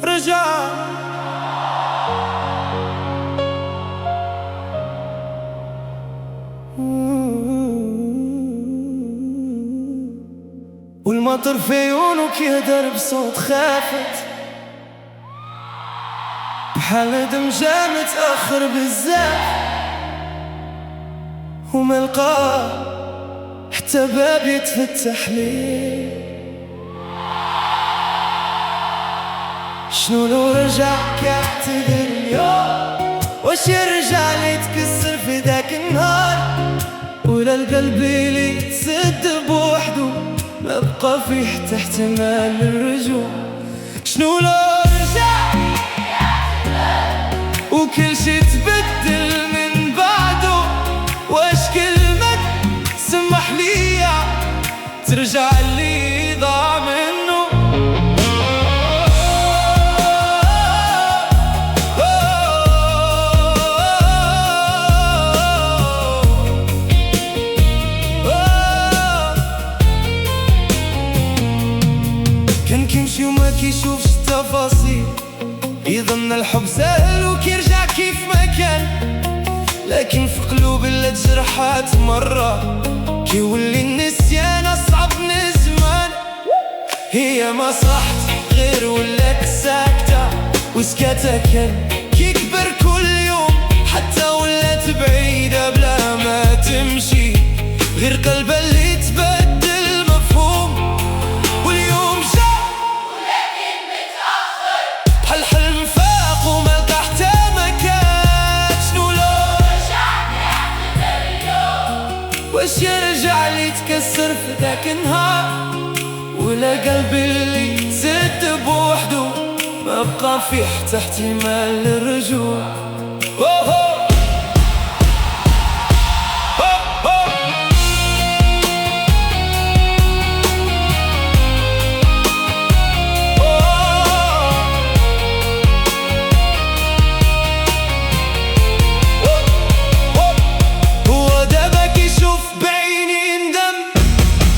رجع والمطر في عيونك يهدر بصوت خافت بحال دمجة متأخر بزاف وملقاه حتى باب يتفتح ليه. شنو لو رجع كيعتذر اليوم؟ واش يرجع لي يتكسر في ذاك النهار؟ ولا القلب اللي يتسد بوحدو ما بقى فيه حتى احتمال للرجوع؟ شنو لو رجع وكل شي تبدل من بعده؟ واش كلمة سمح لي ترجع اللي ضاع منه؟ كان كيمشي وما كيشوفش التفاصيل، يظن الحب سهل وكيرجع كيف ما كان، لكن في قلوب اللي تجرحات مرة كيولي النسيان أصعب من زمان. هي ما صحت غير ولات ساكتة وسكاتها كان كيكبر كل يوم، حتى ولات بعيدة بلا ما تمشي، غير قلبها اللي تبدل مفهوم. واليوم جا ولكن متأخر بحال حلم فاق وما لقى حتى مكان. شنو لو رجع يعتذر اليوم؟ واش يرجع لي يتكسر في ذاك النهار؟ ولا قلبي اللي زد بوحدو ما بقى فيه حتى احتمال للرجوع؟ هو دابا كيشوف بعيني ندم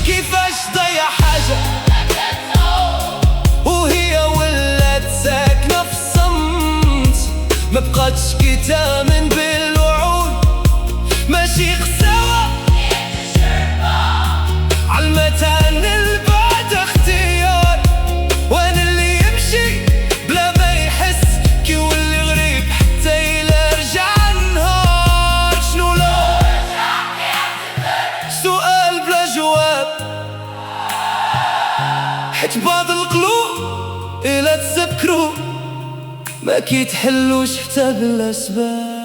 كيفاش ضيع حاجة، وهي ولات ساكنة في الصمت، ما بقاتش كتامن بالوعود. ماشي خساوة عالمتان البعد اختيار، وانا اللي يمشي بلا ما يحس كيولي غريب حتى إلا رجع النهار. شنو لو رجع يعتذر؟ سؤال بلا جواب، حيت بعض القلوب إلا تسكروا ما كيتحلوش حتى بالأسباب.